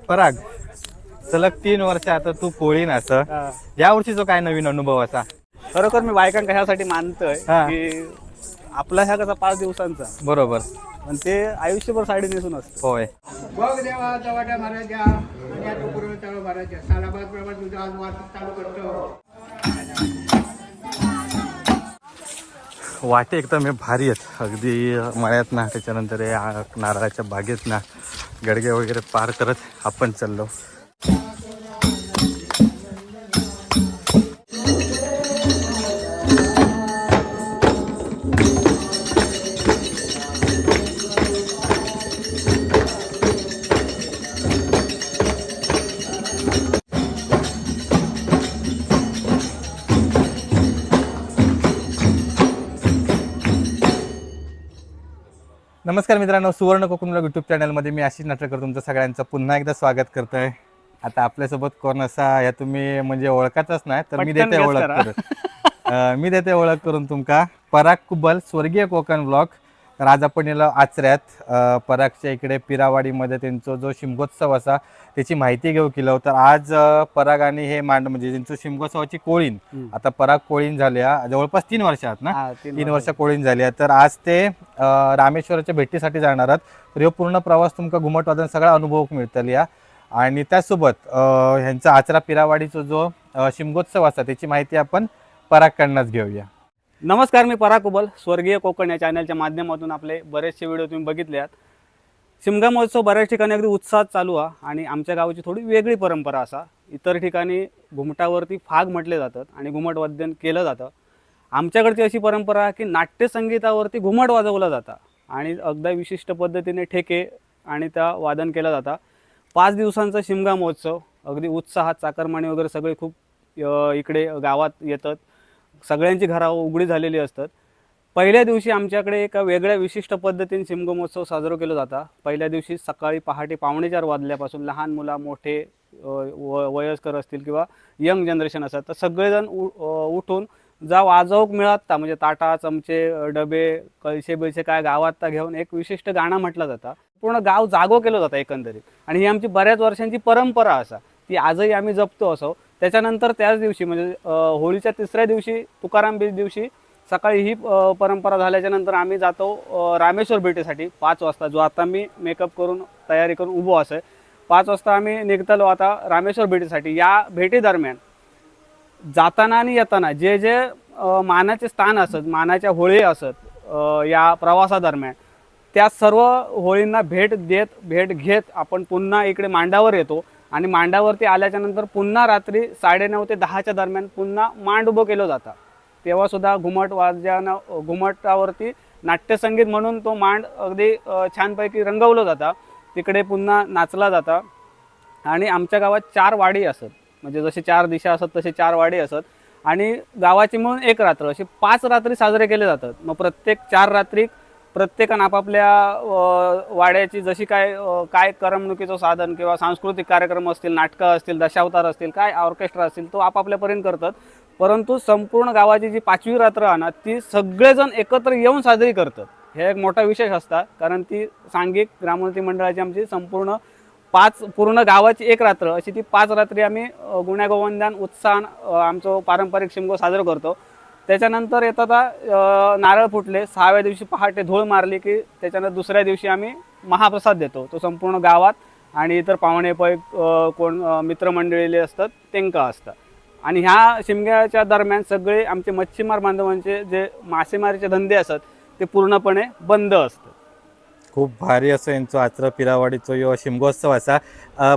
पराग, सलग 3 वर्ष आता तू कोळीन असं, या वर्षीचा काय नवीन अनुभव असा? खरोखर मी बायकांका ह्यासाठी मानतोय हा. की आपला ह्या कसा 5 दिवसांचा बरोबर. पण ते आयुष्यभर साडी नेसून असतं. होय. बघ देवा जवाट्या मारायच्या आणि आता पूर्वी चालू मारायच्या सालाबाद प्रमाणे तुझं आज वाटत चालू करतो. वाटे एकदम हे भारी आहेत अगदी मळ्यात ना, त्याच्यानंतर हे नारळाच्या बागेत ना गडगे वगैरे पार करत आपण चाललो. नमस्कार मित्रांनो, सुवर्ण कोकण ब्लॉग यूट्यूब चॅनलमध्ये मी आशिष नाटकर तुमचं सगळ्यांचं पुन्हा एकदा स्वागत करतोय. आता आपल्यासोबत कोण असा या तुम्ही म्हणजे ओळखातच नाही तर मी पटकन देते guess ओळख करा. करून मी देते ओळख करून तुमका पराग कुबल स्वर्गीय कोकण ब्लॉग. तर आज आपण याला आचऱ्यात परागच्या इकडे पिरावाडीमध्ये त्यांचा जो शिमगोत्सव असा त्याची माहिती घेऊ केलो. तर आज पराग आणि हे म्हणजे त्यांचं शिमगोत्सवाची कोळीन आता पराग कोळीन झाल्या जवळपास 3 वर्षात ना, 3 वर्ष कोळीन झाली. तर आज ते रामेश्वराच्या भेटीसाठी जाणार आहेत. तर हे पूर्ण प्रवास तुमका घुमटवादन सगळा अनुभव मिळतली या. आणि त्यासोबत ह्यांचा आचरा पिरावाडीचा जो शिमगोत्सव असा त्याची माहिती आपण परागकडनंच घेऊया. नमस्कार, मी पराग कुबल स्वर्गीय कोकण या चॅनलच्या माध्यमातून आपले बरेचसे व्हिडिओ तुम्ही बघितले आहेत. शिमगा महोत्सव बऱ्याच ठिकाणी अगदी उत्साहात चालू आहे आणि आमच्या गावाची थोडी वेगळी परंपरा असा. इतर ठिकाणी घुमटावरती फाग म्हटले जातात आणि घुमट वादन केलं जातं. आमच्याकडची अशी परंपरा आहे की नाट्यसंगीतावरती घुमट वाजवलं जातं आणि अगदी विशिष्ट पद्धतीने ठेके आणि त्या वादन केलं जातं. 5 दिवसांचा शिमगा महोत्सव अगदी उत्साहात, चाकरमानी वगैरे सगळे खूप इकडे गावात येतात. सगळ्यांची घरा उघडी झालेली असतात. पहिल्या दिवशी आमच्याकडे एका वेगळ्या विशिष्ट पद्धतीने शिमगा महोत्सव साजरा केला जाता. पहिल्या दिवशी सकाळी पहाटे 4:45 वाजल्यापासून लहान मुला मोठे वयस्कर असतील किंवा यंग जनरेशन असतात तर सगळेजण उठून जा वाजवूक मिळतात, म्हणजे ताटा, चमचे, डबे, कळशे बिळशे काय गावात घेऊन एक विशिष्ट गाणं म्हटलं जातं. पूर्ण गाव जागो केलं जातं एकंदरीत. आणि ही आमची बऱ्याच वर्षांची परंपरा असा ती आजही आम्ही जपतो असो. त्याच्यानंतर त्याच दिवशी म्हणजे होळीच्या 3ऱ्या दिवशी तुकाराम बीज दिवशी सकाळी ही परंपरा झाल्याच्या नंतर आम्ही जातो रामेश्वर भेटीसाठी 5 वाजता, जो आता मी मेकअप करून तयारी करून उभो असे. 5 वाजता आम्ही निघतलो आता रामेश्वर भेटीसाठी. या भेटी दरम्यान जाताना आणि येताना जे जे मानाचे स्थान असत, मानाच्या होळी असत या प्रवासादरम्यान त्या सर्व होळींना भेट घेत आपण पुन्हा इकडे मांडावर येतो. आणि मांडावरती आल्याच्या नंतर पुन्हा रात्री 9:30 ते 10च्या दरम्यान पुन्हा मांड उभं केलं जातं. तेव्हासुद्धा घुमटावरती नाट्यसंगीत म्हणून तो मांड अगदी छानपैकी रंगवलं जातं. तिकडे पुन्हा नाचला जातं. आणि आमच्या गावात 4 वाडी असत, म्हणजे जसे 4 दिशा असत तसे 4 वाडी असत. आणि गावाची म्हणून एक रात्र अशी 5 रात्री साजरे केले जातात. मग प्रत्येक 4 रात्री प्रत्येकानं आपापल्या वाड्याची जशी काय करमणुकीचं साधन किंवा सांस्कृतिक कार्यक्रम असतील, नाटकं असतील, दशावतार असतील, काय ऑर्केस्ट्रा असतील तो आपापल्यापर्यंत करतात. परंतु संपूर्ण गावाची जी 5वी रात्र आहे ना ती सगळेजण एकत्र येऊन साजरी करतात. हे एक मोठा विशेष असतात, कारण ती सांघिक ग्रामोन्नती मंडळाची आमची संपूर्ण पूर्ण गावाची एक रात्र अशी ती 5 रात्री आम्ही गुण्यागोविंदान उत्साहान आमचं पारंपरिक शिमगो साजरा करतो. त्याच्यानंतर येतात नारळ फुटले. 6व्या दिवशी पहाटे धूळ मारली की त्याच्यानंतर 2ऱ्या दिवशी आम्ही महाप्रसाद देतो. तो संपूर्ण गावात आणि इतर पाहुणे पै कोण मित्रमंडळीले असतात त्यांका असतात. आणि ह्या शिमग्याच्या दरम्यान सगळे आमचे मच्छीमार बांधवांचे जे मासेमारीचे धंदे असतात ते पूर्णपणे बंद असतात. खूप भारी असं यांचं आचरा पिरावाडीचं यो शिमगोत्सव असा.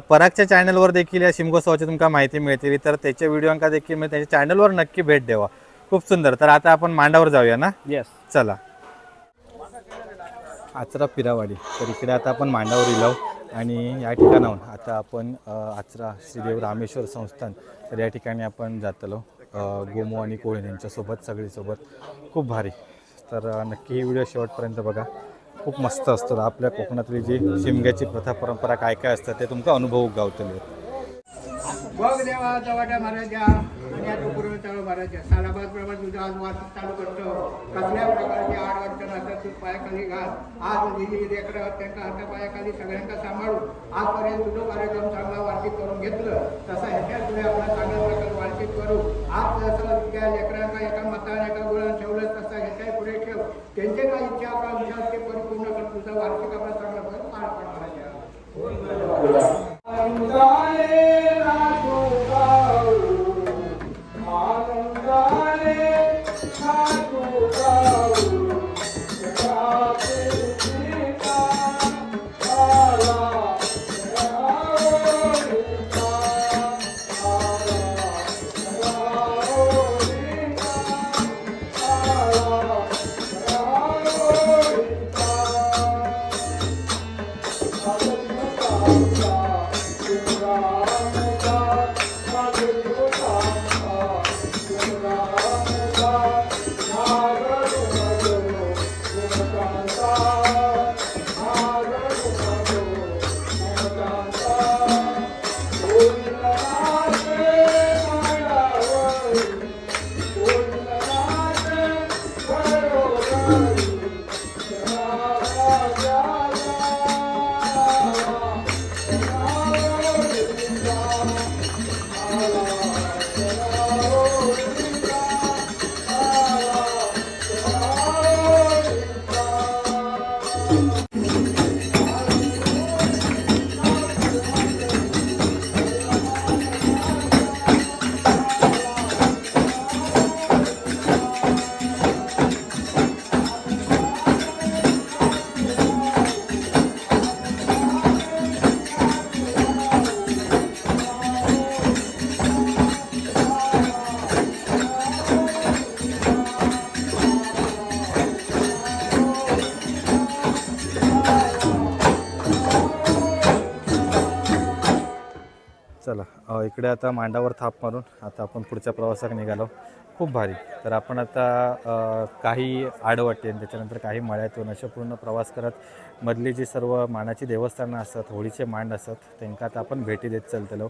परागच्या चॅनलवर देखील या शिमगोत्सवाची तुमका माहिती मिळते, तर त्याच्या व्हिडिओंका देखील म्हणजे त्याच्या चॅनलवर नक्की भेट द्यावा. खूप सुंदर. तर आता आपण मांडावर जाऊया ना. येस, चला. आचरा पिरावाडी, तर इकडे आता आपण मांडावर इलाव आणि या ठिकाणाहून आता आपण आचरा श्रीदेव रामेश्वर संस्थान तर या ठिकाणी आपण जातलो गोमू आणि कोळी यांच्यासोबत सगळीसोबत. खूप भारी. तर नक्की ही व्हिडिओ शेवटपर्यंत बघा. खूप मस्त असतो. आपल्या कोकणातली जी शिमग्याची प्रथा परंपरा काय काय असतात ते तुमका अनुभव गावतले. बघ देवा जवाट्या मारायच्या आणि आता पूर्वी चालू मारायच्या सालाबाद प्रमाणे तुझं आज वाटत चालू करतो. कसल्या प्रकारची अडचण असतात तू पायाखाली घाल. आज जी लेकरं त्यांना हाता पायाखाली सगळ्यांना सांभाळू. आजपर्यंत तुझं कार्यक्रम घेतलं तसा ह्याच्या पुढे आपण चांगल्या प्रकारे वार्षिक करू. आज जसं त्या लेकरांना एका मताने एका गुणाने ठेवलं तसं ह्याच्या पुढे ठेव. त्यांचे काय इच्छा आकांक्षा ते परिपूर्ण कर. तुझा वार्षिक आपला चांगला पार पाडायचा. चला इकडे आता मांडावर थाप मारून आता आपण पुढच्या प्रवासात निघालो. खूप भारी. तर आपण आता काही आडवाटे आणि त्याच्यानंतर काही मळ्यातून असे पूर्ण प्रवास करत मधली जी सर्व मानाची देवस्थानं असतात, होळीचे मांड असतात, त्यांना आता आपण भेटी देत चालतलो.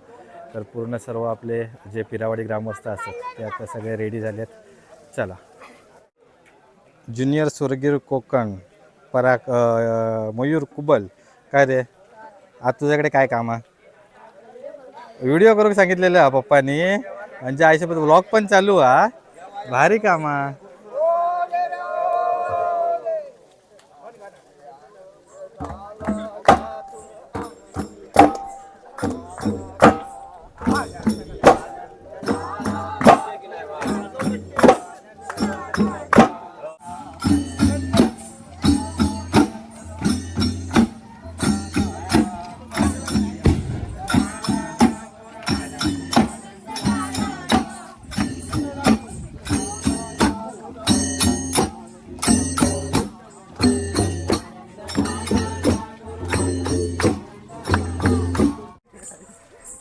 तर पूर्ण सर्व आपले जे पिरावाडी ग्रामस्थ असतात ते आता सगळे रेडी झाले आहेत. चला. ज्युनियर स्वर्गीय कोकण पराग मयूर कुबल, काय रे आज तुझ्याकडे काय काम आहे? व्हिडिओ करून सांगितलेलं आहे पप्पानी, म्हणजे आईसोबत व्लॉग पण चालू हा. भारी काम आहे.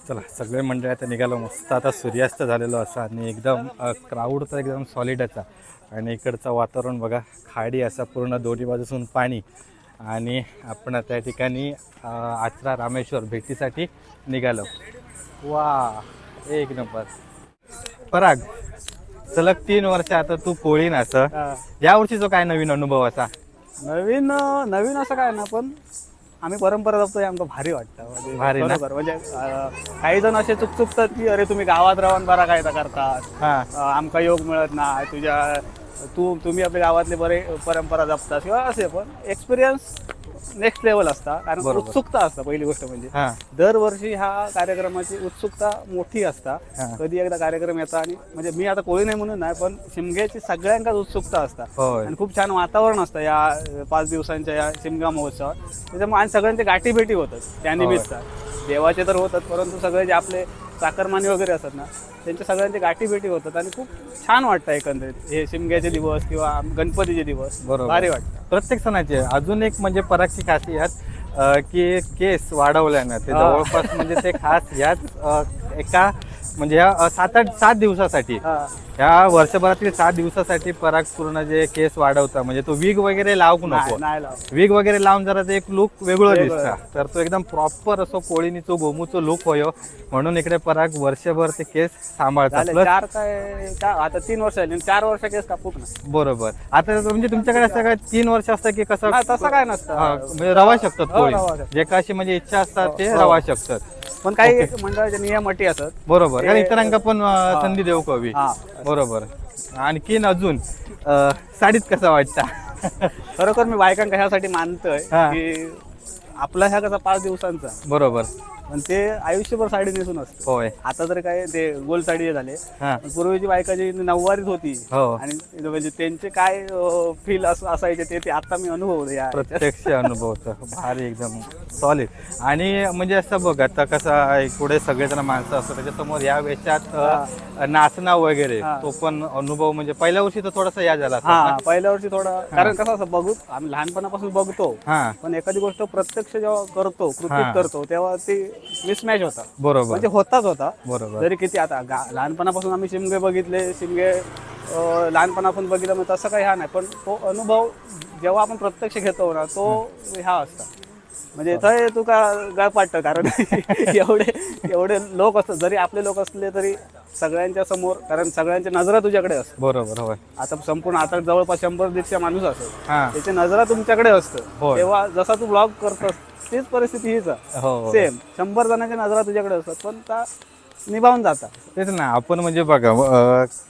चला सगळे मंडळी आता निघालो. मस्त आता सूर्यास्त झालेलो असा आणि एकदम क्राऊड तर एकदम सॉलिडचा. आणि इकडचं वातावरण बघा, खाडी असा पूर्ण दोन्ही बाजूसून पाणी. आणि आपण आता या ठिकाणी आचरा रामेश्वर भेटीसाठी निघालो. वा एक नंबर. पराग सलग 3 वर्ष आता तू पोळीन असं, या वर्षीचा काय नवीन अनुभव असा? नवीन नवीन असं काय ना, पण आम्ही परंपरा जपतोय, आमचं भारी वाटतं. म्हणजे भारी ना? बरोबर. म्हणजे काही जण असे चुकचुकतात की अरे तुम्ही गावात राहून बरा काय करतात, हां आमका योग मिळत नाही तुझ्या, तुम्ही आपल्या गावातले बरे परंपरा जपतात किंवा असे. पण एक्सपिरियन्स नेक्स्ट लेवल असता, कारण बरोबर. उत्सुकता असता. पहिली गोष्ट म्हणजे हां दरवर्षी ह्या कार्यक्रमाची उत्सुकता मोठी असता. हां. कधी एकदा कार्यक्रम येता आणि म्हणजे मी आता कोळी नाही म्हणून नाही, पण शिमग्याची सगळ्यांकाच उत्सुकता असता. होय. आणि खूप छान वातावरण असतं या 5 दिवसांच्या या शिमगा महोत्सवात. त्याच्यामुळे आणि सगळ्यांचे गाठीभेटी होतात त्या निमित्त. देवाचे तर होतात, परंतु सगळे जे आपले चाकरमानी वगैरे असतात ना, त्यांच्या सगळ्यांचे गाठीभेटी होतात आणि खूप छान वाटतं एकंदरीत हे शिमग्याचे दिवस किंवा गणपतीचे दिवस. बरोबर. भारी वाटतं प्रत्येक सणाचे. अजून एक म्हणजे परागची खासियत की केस वाढवल्यानं ते जवळपास म्हणजे ते खास ह्याच एका म्हणजे ह्या 7 दिवसासाठी, ह्या वर्षभरातील 7 दिवसासाठी पराग पूर्ण जे केस वाढवता, म्हणजे तो विग वगैरे लावू नको. नाही लाव. विग वगैरे लावून जरा ते एक लुक वेगळं दिसतं. तर तो एकदम प्रॉपर असो कोळीनीचो गोमूचो लुक होयो, म्हणून इकडे पराग वर्षभर ते केस सांभाळतात. झाले 4 काय आता 3 वर्ष झाली, 4 वर्ष केस कापूक ना. बरोबर. आता म्हणजे तुमच्याकडे असं काय 3 वर्ष असतं की कसं? नाही, तसं काय नसतं. म्हणजे रवा शकतात हो, कोळी, रवा शकतात. जे काशी म्हणजे इच्छा असतात ते रवा शकतात. पण काही मंडळाचे नियम अटी असतात. बरोबर, ते- कारण इतरांका पण संधी देऊ कवी. हा बरोबर. आणखीन अजून साडीत कसा वाटता? खरोखर मी बायकांका ह्यासाठी मानतोय हा. की आपला ह्या कसा 5 दिवसांचा, बरोबर. पण ते आयुष्यभर साडी नेसून असतं. होय. आता तर काय ते गोल साडी झाले, हा. पूर्वीची बायका जी नऊवारीत होती हो. आणि म्हणजे त्यांचे काय फील असायचे ते आता मी अनुभवले या प्रत्यक्ष अनुभवतं. भारी, एकदम सॉलिड. आणि म्हणजे असं बघ, आता कसं आहे, पुढे सगळेजण माणसं असतात त्याच्यासमोर या वेशात नाचणं वगैरे, हा. तो पण अनुभव म्हणजे पहिल्या वर्षी तर थोडासा या झाला असेल हा ना? पहिल्या वर्षी थोडा, कारण कसं असं बघू आम्ही लहानपणापासून बघतो, हा. पण एखादी गोष्ट प्रत्यक्ष जेव्हा करतो, हा. कृतीत करतो, तेव्हा ती मिसमॅच होता. बरोबर. म्हणजे होता बरोबर. जरी किती आता लहानपणापासून आम्ही शिमगे बघितले, शिमगे लहानपणापासून बघितलं, मग तसं काही हा नाही, पण तो अनुभव जेव्हा आपण प्रत्यक्ष घेतो ना, तो ह्या असता. म्हणजे थंय तुका गळपाट, कारण एवढे लोक असतात, जरी आपले लोक असले तरी सगळ्यांच्या समोर, कारण सगळ्यांची नजरा तुझ्याकडे असते. बरोबर. होय. आता संपूर्ण आता जवळपास 100-150 माणूस असेल, हा. त्याची नजरा तुमच्याकडे असतं. होय. तेव्हा जसा तू ब्लॉग करतोस तीच परिस्थिती हीच आहे. हो. सेम 100 जणांच्या नजरा तुझ्याकडे असतात, पण त्या निभावून जातात. तेच ना, आपण म्हणजे बघा,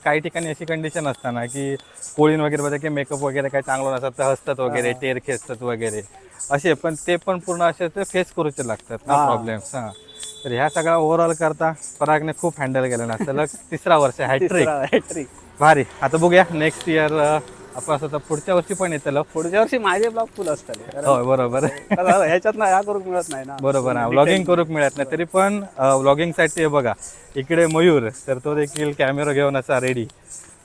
काही ठिकाणी अशी कंडिशन असताना की पोळीन वगैरे बघा की मेकअप वगैरे काही चांगलं नसतात, तर हसतात वगैरे, टेर खेचतात वगैरे असे, पण ते पण पूर्ण असे ते फेस करूचे लागतात ना हा. प्रॉब्लेम्स. हा. तर ह्या सगळ्या ओव्हरऑल करता परागने खूप हँडल केलं ना, सलग 3रा वर्ष हॅट्रिक. हॅट्रिक. भारी. आता बघूया नेक्स्ट इयर आपण असं तर पुढच्या वर्षी पण येतं. पुढच्या वर्षी माझे ब्लॉग फुल असतात, कारण होय. बरोबर. ह्याच्यात ना ह्या करूक मिळत नाही ना. बरोबर ना, व्लॉगिंग करूक मिळत नाही, तरी पण व्लॉगिंगसाठी बघा इकडे मयूर, तर तो देखील कॅमेरा घेऊन असा रेडी,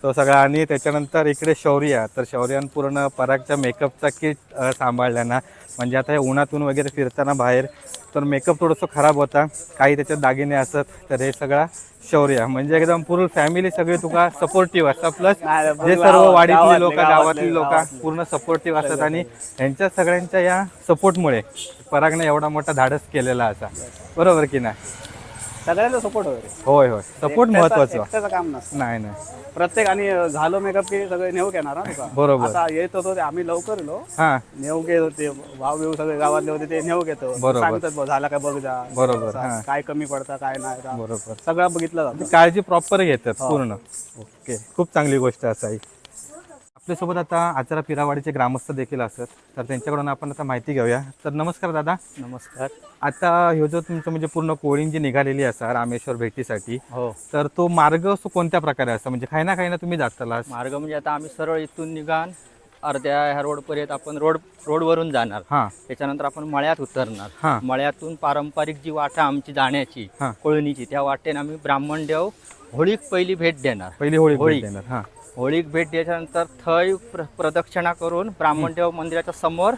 तो सगळा. आणि त्याच्यानंतर इकडे शौर्या, तर शौर्यान पूर्ण परागच्या मेकअपचा किट सांभाळला ना, म्हणजे आता हे उन्हातून वगैरे फिरताना बाहेर तर मेकअप थोडंसं खराब होता, काही त्याच्यात दागिने असत, तर हे सगळा शौर्य म्हणजे एकदम पूर्ण फॅमिली सगळे तुका सपोर्टिव्ह असतात. प्लस जे सर्व वाडीतली लोक, गावातली लोक पूर्ण सपोर्टिव्ह असतात, आणि यांच्या सगळ्यांच्या या सपोर्टमुळे परागने एवढा मोठा धाडस केलेला असा. बरोबर की नाही? सगळ्यांचा सपोर्ट वगैरे. होय. होय. सपोर्ट महत्वाचं. एकट्याचं काम नसतं. नाही. प्रत्येक, आणि झालो मेकअप की सगळे नेऊक येणार ना तुका. बरोबर. आता येत होतो ते आम्ही लवकर येलो, हा. नेऊक येत होते, भाव बिव सगळे गावातले होते, ते नेऊक येतो, बरोबर. सांगतात बुवा, झाला काय बघ जा, बरोबर. हा. काय कमी पडतं काय नाही का. बरोबर. सगळं बघितलं जातं. काळजी प्रॉपर घेतात पूर्ण. ओके, खूप चांगली गोष्ट असाई. आपल्यासोबत आता आचरा पिरावाडीचे ग्रामस्थ देखील असतात, तर त्यांच्याकडून आपण आता माहिती घेऊया. तर नमस्कार दादा. नमस्कार. आता ह्यो जो तुमचं म्हणजे पूर्ण कोळीन जी निघालेली असा रामेश्वर भेटीसाठी, हो, तर तो मार्ग असो कोणत्या प्रकारे असा, म्हणजे खायना खायना तुम्ही जाताला? मार्ग म्हणजे आता आम्ही सरळ इथून निघान अर्ध्या ह्या रोडपर्यंत आपण रोडवरून जाणार. हां. त्याच्यानंतर आपण मळ्यात उतरणार. हां. मळ्यातून पारंपरिक जी वाट आहे आमची जाण्याची हां. कोळणीची, त्या वाटेने आम्ही ब्राह्मणदेव होळीक पहिली भेट देणार. पहिली होळी होळी. देणार. हां. होळीक भेट द्यायच्यानंतर थय प्रदक्षिणा करून ब्राह्मणदेव मंदिराच्या समोर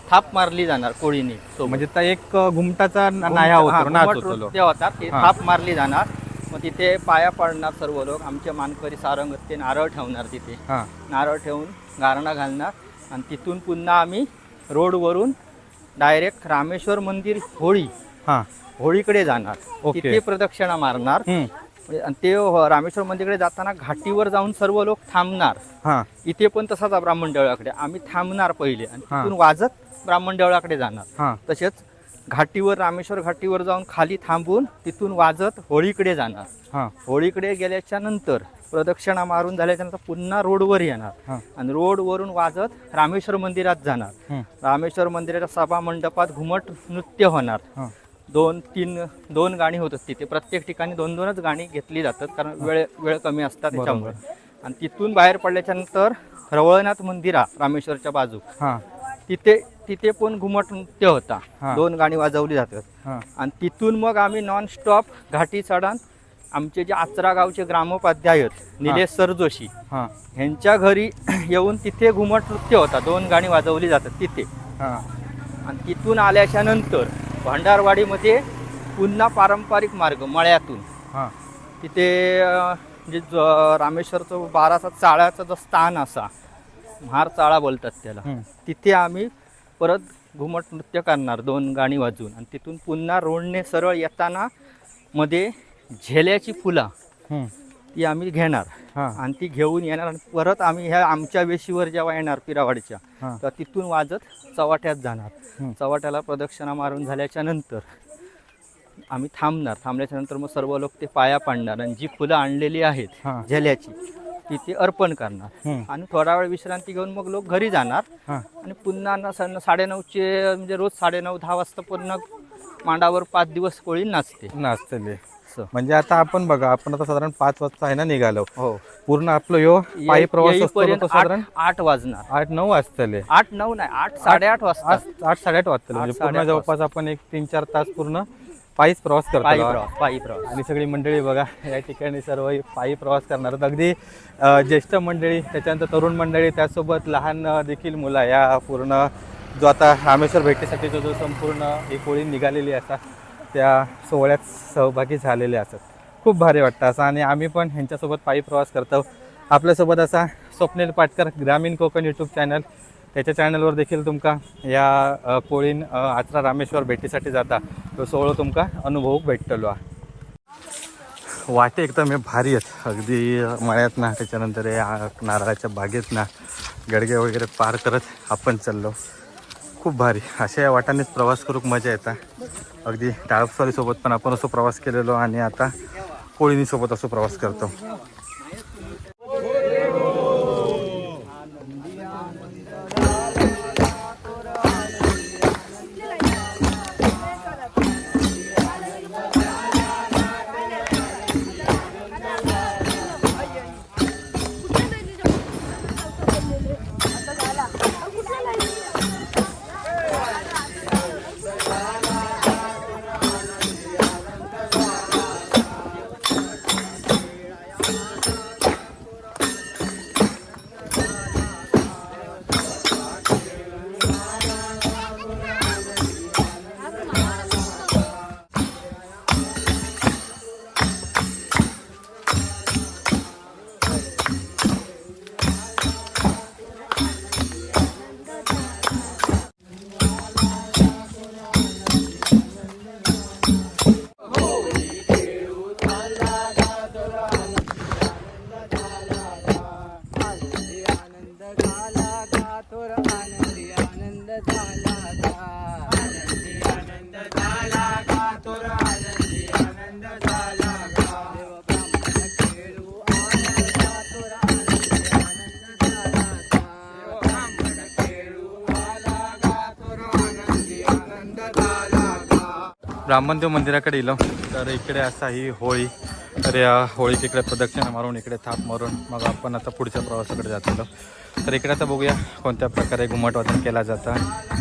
थाप मारली जाणार कोळीनी. म्हणजे त्या एक घुमटाचा नाया होतो, नाच होतो. नृत्य होतात, ती हां. थाप मारली जाणार. मग तिथे पाया पडणार सर्व लोक, आमचे मानकरी सारंग ते नारळ ठेवणार तिथे. हां. नारळ ठेवून गारणा घालणार, आणि तिथून पुन्हा आम्ही रोडवरून डायरेक्ट रामेश्वर मंदिर होळीकडे जाणार. ओके. तिथे प्रदक्षिणा मारणार. आणि ते रामेश्वर मंदिरकडे जाताना घाटीवर जाऊन सर्व लोक थांबणार. हां. इथे पण तसाच ब्राह्मण देवळाकडे आम्ही थांबणार पहिले, आणि हां. तिथून वाजत ब्राह्मण देवळाकडे जाणार. हां. तसेच घाटीवर रामेश्वर घाटीवर जाऊन खाली थांबून तिथून वाजत होळीकडे जाणार. हां. होळीकडे गेल्याच्या नंतर प्रदक्षिणा मारून झाल्याच्या नंतर पुन्हा रोडवर येणार. हां. आणि रोडवरून वाजत रामेश्वर मंदिरात जाणार. रामेश्वर मंदिराच्या सभा मंडपात घुमट नृत्य होणार. हां. 2 गाणी होतात तिथे, प्रत्येक ठिकाणी 2-2च गाणी घेतली जातात, कारण वेळ कमी असतात त्याच्यामुळे. आणि तिथून बाहेर पडल्याच्या नंतर रवळनाथ मंदिरा रामेश्वरच्या बाजू, हां. तिथे पण घुमट नृत्य होता. हां. 2 गाणी वाजवली जातात. हां. आणि तिथून मग आम्ही नॉनस्टॉप घाटी चढण आमचे जे आचरा गावचे ग्रामोपाध्याय आहेत निलेश सर जोशी, हां. ह्यांच्या घरी येऊन तिथे घुमट नृत्य होता. 2 गाणी वाजवली जातात तिथे. हां. आणि तिथून आल्याच्या नंतर भांडारवाडीमध्ये पुन्हा पारंपरिक मार्ग मळ्यातून हां. तिथे जे रामेश्वरचं 12चा चाळ्याचा जो स्थान असा, महार चाळा बोलतात त्याला, तिथे आम्ही परत घुमट नृत्य करणार 2 गाणी वाजवून. आणि तिथून पुन्हा रोडने सरळ येताना मध्ये झेल्याची फुलं ती आम्ही घेणार. आणि ती घेऊन येणार, आणि परत आम्ही ह्या आमच्या वेशीवर जेव्हा येणार पिरावाडीच्या, तर तिथून वाजत चव्हाट्यात जाणार. चव्हाट्याला प्रदक्षिणा मारून झाल्याच्या नंतर आम्ही थांबल्याच्या नंतर मग सर्व लोक ते पाया पाडणार आणि जी फुलं आणलेली आहेत हां. झेल्याची ती ते अर्पण करणार हम्म. आणि थोडा वेळ विश्रांती घेऊन मग लोक घरी जाणार हां. आणि पुन्हा 9:30 म्हणजे रोज 9:30-10 वाजता पूर्ण मांडावर 5 दिवस कोळी नाचते. नाचतले. असं. म्हणजे आता आपण बघा, आपण आता साधारण 5 वाजता आहे ना निघालो. हो पूर्ण आपलं यो पायी प्रवास असतो येईपर्यंत तो साधारण 8 वाजणार. 8-9 वाजतले. 8-9 नाही 8-8:30 वाजता 8-8:30 वाजतले. म्हणजे पूर्ण 8-8:30 जवळपास आपण एक 3-4 तास पूर्ण पायीच प्रवास करतो. पायी प्रवास. आणि सगळी मंडळी बघा या ठिकाणी सर्व पायी प्रवास करणार आहेत. अगदी ज्येष्ठ मंडळी, त्याच्यानंतर तरुण मंडळी, त्यासोबत लहान देखील मुलं या पूर्ण जो आता रामेश्वर भेटीसाठी जो संपूर्ण ही कोळी निघालेली असतात त्या सोहळ्यात सहभागी झालेले असतात. खूप भारी वाटतं असं. आणि आम्ही पण ह्यांच्यासोबत पायी प्रवास करतो. आपल्यासोबत असा स्वप्नील पाटकर ग्रामीण कोकण यूट्यूब चॅनल, त्याच्या चॅनलवर देखील तुमका या कोळीन आचरा रामेश्वर भेटीसाठी जाता तो सोहळा तुमका अनुभव भेटतलो. वाटे एकदम हे भारी आहेत, अगदी मळ्यात ना, त्याच्यानंतर या नारळाच्या बागेत ना गडगे वगैरे पार करत आपण चाललो. खूप भारी अशा या वाटानेच प्रवास करूक मजा येतात. अगदी टाळपसारीसोबत पण आपण असं प्रवास केलेलो आणि आता कोळीनीसोबत असं प्रवास करतो. ब्राह्मणदेव मंदिराकडे गेलो तर इकडे असा ही होळी, तर या होळीच्या इकडे प्रदक्षिणा मारून इकडे थाप मारून मग आपण आता पुढच्या प्रवासाकडे जातो. तर इकडे आता बघूया कोणत्या प्रकारे घुमट वादन केला जातं.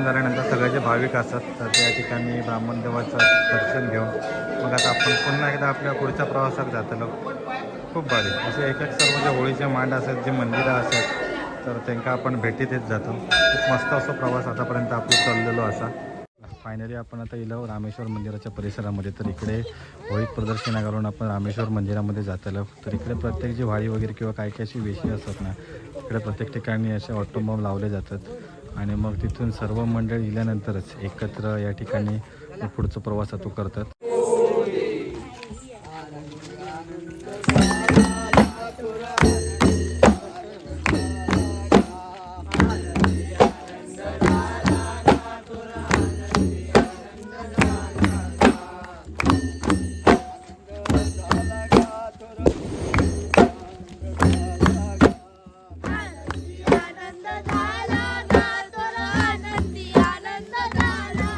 दर्शन झाल्यानंतर सगळे जे भाविक असतात तर त्या ठिकाणी ब्राह्मण देवाचं दर्शन घेऊन मग आता आपण पुन्हा एकदा आपल्या पुढच्या प्रवासात जातलो. खूप भारी असे एक एक सर्व जे होळीचे मांड असतात, जे मंदिरं असतात तर त्यांना आपण भेटी देत जातो. खूप मस्त असो प्रवास आतापर्यंत आपण चाललेलो असा. फायनली आपण आता इलो रामेश्वर मंदिराच्या परिसरामध्ये. तर इकडे होळी प्रदर्शना घालून आपण रामेश्वर मंदिरामध्ये जातलो. तर इकडे प्रत्येक जी वाडी वगैरे किंवा काही काही अशी वेशी असतात ना, इकडे प्रत्येक ठिकाणी असे ऑटोबॉम्ब लावले जातात आणि मग तिथून सर्व मंडळी गेल्यानंतरच एकत्र या ठिकाणी पुढचा प्रवास तो करतात. आनंद झाला ना तोरा आनंदी आनंद झाला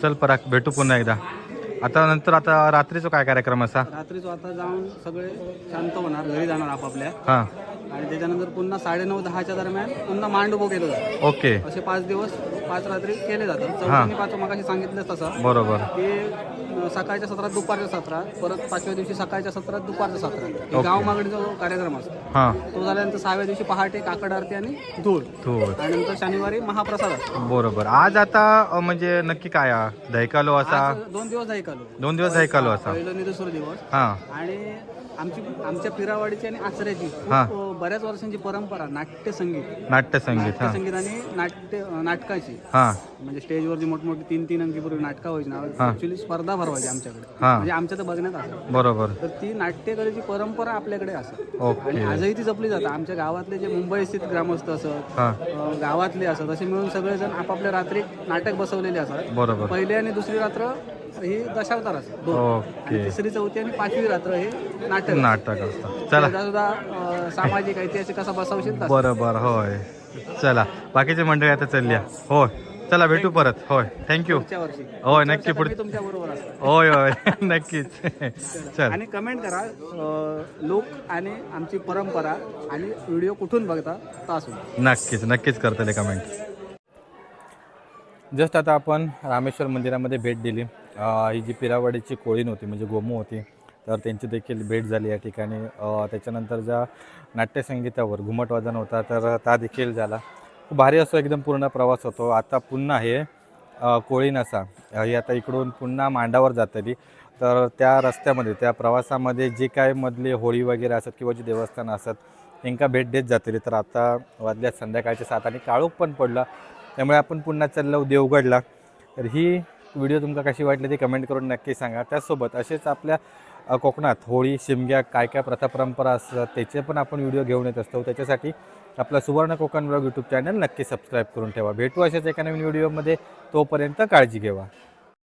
चल पराग भेटू पुन्हा एकदा. आता नंतर आता रात्रीचा काय कार्यक्रम असा? रात्रीचं आता जाऊन सगळे शांत होणार, घरी जाणार आपापल्या. हां आणि त्याच्यानंतर पुन्हा 9:30-10च्या दरम्यान पुन्हा मांडुबो केलं जातं. ओके असे 5 दिवस 5 रात्री केले जातात. 4 आणि 5 मगाशी सांगितलं तसं बरोबर की सकाळच्या सत्रात दुपारच्या सत्रात, परत 5व्या दिवशी सकाळच्या सत्रात दुपारच्या सत्रात हे गाव मागणीचा जो कार्यक्रम असतो हां तो झाल्यानंतर 6व्या दिवशी पहाटे काकड आरती आणि धूळ धूळ आणि नंतर शनिवारी महाप्रसाद असतो. बरोबर. आज आता म्हणजे नक्की काय दहिकालो असा आज 2 दिवस ऐकालो, 2 दिवस दहिकालो असा. पहिलं आणि दुसरं दिवस. हां आणि आमच्या पिरावाडीची आणि आचऱ्याची हा. खूप बऱ्याच वर्षांची परंपरा नाट्यसंगीत नाट्यसंगीत. हां संगीत आणि नाटकाची, हां म्हणजे स्टेजवर जी मोठमोठी 3-3 अंकीपूर्वी नाटकं व्हायची ना, हा. ऍक्च्युली स्पर्धा भरवायची आमच्याकडे, हा. म्हणजे आमच्या तर बघण्यात असं. बरोबर. तर ती नाट्यकलेची परंपरा आपल्याकडे असत ओके. आणि आजही ती जपली जाते. आमच्या गावातले जे मुंबई स्थित ग्रामस्थ असत, हां गावातले असत, असे मिळून सगळेजण आपापल्या रात्री नाटक बसवलेले असतात. बरोबर. पहिली आणि दुसरी रात्र ही दशावतार असतात दोन. ओके. आणि तिसरी, चौथी आणि 5वी रात्र हे नाटक नाटक असतं. चला त्याचा सुद्धा सामाजिक ऐतिहासिक कसा बसवशील तसा. बरोबर. होय चला बाकीची मंडळी आता चालल्या. होय चला भेटू परत. होय थँक्यू. पुढच्या वर्षी होय नक्की पुढे. तुमच्या बरोबर असतो. होय होय नक्कीच. चल आणि कमेंट करा लोक आणि आमची परंपरा आणि व्हिडिओ कुठून बघता तासून. नक्कीच नक्कीच करतले कमेंट. जस्ट आता आपण रामेश्वर मंदिरामध्ये भेट दिली. ही जी पिरावाडीची कोळीण होती म्हणजे गोमू होती, तर त्यांची देखील भेट झाली या ठिकाणी. त्याच्यानंतर ज्या नाट्यसंगीतावर घुमट वादन होता तर त्या देखील झाला. खूप भारी असो एकदम पूर्ण प्रवास होतो. आता पुन्हा हे कोळीण असा ही आता इकडून पुन्हा मांडावर जातली, तर त्या रस्त्यामध्ये त्या प्रवासामध्ये जे काय मधले होळी वगैरे असतात किंवा जे देवस्थान असतात त्यांना भेट देत जातली. तर आता वाजल्यात संध्याकाळचे 7 आणि काळोख पण पडला, त्यामुळे आपण पुन्हा चाललो देवगडला. तर ही व्हिडिओ तुमका कशी वाटली ती कमेंट करून नक्की सांगा. त्याचसोबत असेच आपल्या कोकणात होळी शिमग्या काय काय प्रथा परंपरा असतात त्याचे पण आपण व्हिडिओ घेऊन येत असतो. त्याच्यासाठी आपला सुवर्ण कोकण ब्लॉग यूट्यूब चॅनल नक्की सबस्क्राईब करून ठेवा. भेटू अशाच एका नवीन व्हिडिओमध्ये. तोपर्यंत काळजी घ्यावा.